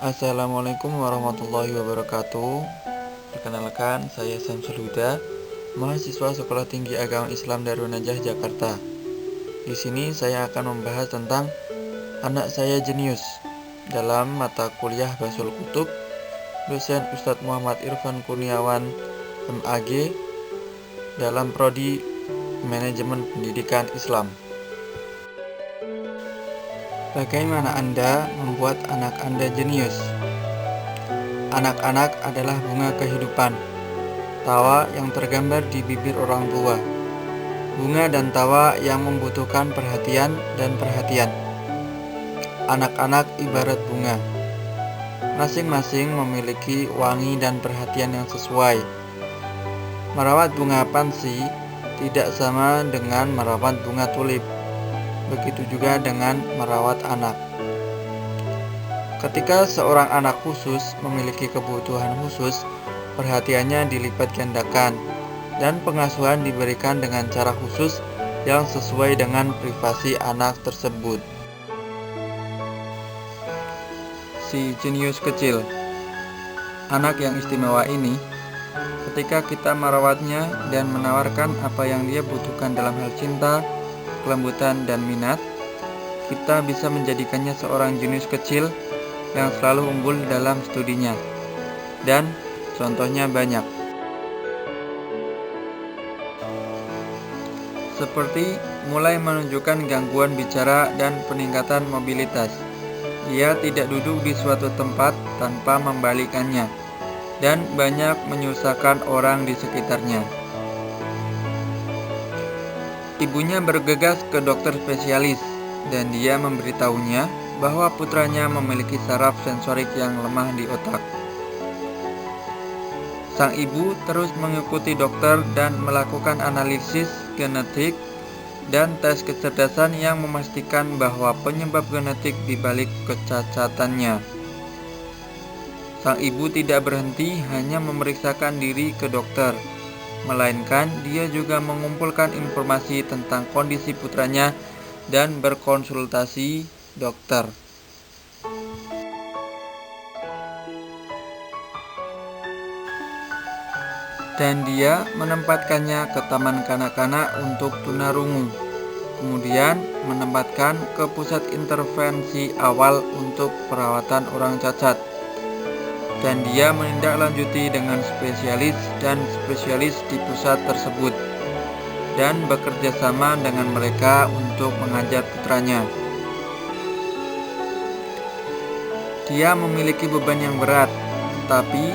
Assalamualaikum warahmatullahi wabarakatuh. Perkenalkan, saya Samsul Huda, mahasiswa Sekolah Tinggi Agama Islam Darun Najah Jakarta. Di sini saya akan membahas tentang anak saya jenius dalam mata kuliah Basul Kutub, dosen Ustadz Muhammad Irfan Kurniawan MAG dalam prodi Manajemen Pendidikan Islam. Bagaimana Anda membuat anak Anda jenius? Anak-anak adalah bunga kehidupan, tawa yang tergambar di bibir orang tua. Bunga dan tawa yang membutuhkan perhatian dan perhatian. Anak-anak ibarat bunga. Masing-masing memiliki wangi dan perhatian yang sesuai. Merawat bunga pansi tidak sama dengan merawat bunga tulip. Begitu juga dengan merawat anak. Ketika seorang anak khusus memiliki kebutuhan khusus, perhatiannya dilipat gandakan dan pengasuhan diberikan dengan cara khusus yang sesuai dengan privasi anak tersebut. Si jenius kecil. Anak yang istimewa ini, ketika kita merawatnya dan menawarkan apa yang dia butuhkan dalam hal cinta, kelembutan, dan minat, kita bisa menjadikannya seorang jenius kecil yang selalu unggul dalam studinya. Dan contohnya banyak. Seperti mulai menunjukkan gangguan bicara dan peningkatan mobilitas. Ia tidak duduk di suatu tempat tanpa membalikannya, dan banyak menyusahkan orang di sekitarnya. Ibunya bergegas ke dokter spesialis, dan dia memberitahunya bahwa putranya memiliki saraf sensorik yang lemah di otak. Sang ibu terus mengikuti dokter dan melakukan analisis genetik dan tes kecerdasan yang memastikan bahwa penyebab genetik di balik kecacatannya. Sang ibu tidak berhenti hanya memeriksakan diri ke dokter, melainkan dia juga mengumpulkan informasi tentang kondisi putranya dan berkonsultasi dokter. Dan dia menempatkannya ke taman kanak-kanak untuk tunarungu. Kemudian menempatkan ke pusat intervensi awal untuk perawatan orang cacat. Dan dia menindaklanjuti dengan spesialis dan spesialis di pusat tersebut, dan bekerja sama dengan mereka untuk mengajar putranya. Dia memiliki beban yang berat, tetapi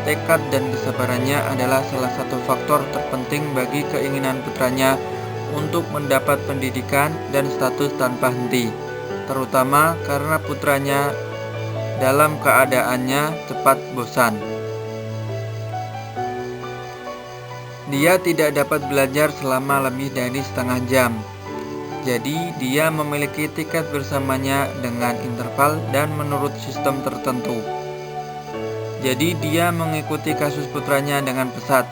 tekad dan kesabarannya adalah salah satu faktor terpenting bagi keinginan putranya untuk mendapat pendidikan dan status tanpa henti, terutama karena putranya dalam keadaannya cepat bosan. Dia tidak dapat belajar selama lebih dari setengah jam. Jadi dia memiliki tiket bersamanya dengan interval dan menurut sistem tertentu. Jadi dia mengikuti kasus putranya dengan pesat,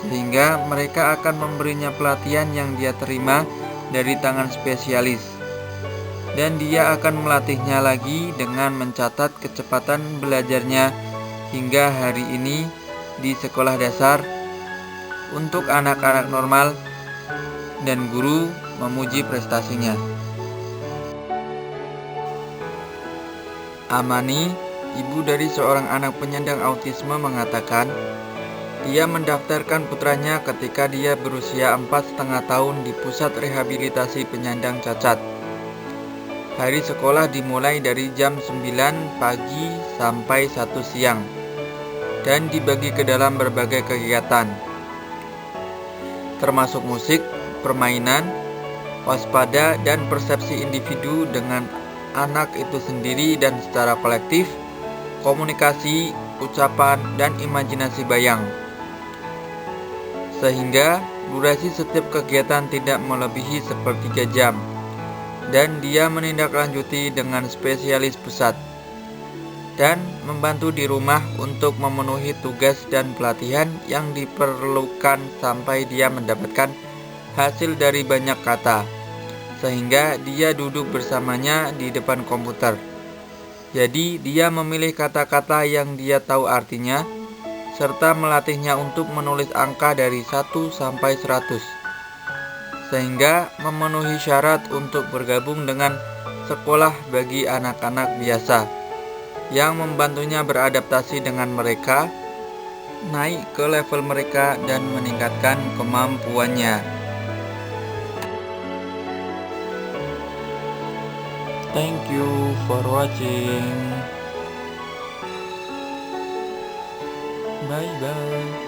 sehingga mereka akan memberinya pelatihan yang dia terima dari tangan spesialis. Dan dia akan melatihnya lagi dengan mencatat kecepatan belajarnya hingga hari ini di sekolah dasar untuk anak-anak normal, dan guru memuji prestasinya. Amani, ibu dari seorang anak penyandang autisme, mengatakan dia mendaftarkan putranya ketika dia berusia 4,5 tahun di pusat rehabilitasi penyandang cacat. Hari sekolah dimulai dari jam 9 pagi sampai 1 siang dan dibagi ke dalam berbagai kegiatan, termasuk musik, permainan, waspada, dan persepsi individu dengan anak itu sendiri dan secara kolektif, komunikasi, ucapan, dan imajinasi bayang. Sehingga durasi setiap kegiatan tidak melebihi sepertiga jam. Dan dia menindaklanjuti dengan spesialis pusat dan membantu di rumah untuk memenuhi tugas dan pelatihan yang diperlukan sampai dia mendapatkan hasil dari banyak kata, sehingga dia duduk bersamanya di depan komputer. Jadi, dia memilih kata-kata yang dia tahu artinya, serta melatihnya untuk menulis angka dari 1 sampai 100, sehingga memenuhi syarat untuk bergabung dengan sekolah bagi anak-anak biasa, yang membantunya beradaptasi dengan mereka, naik ke level mereka, dan meningkatkan kemampuannya. Thank you for watching. Bye bye.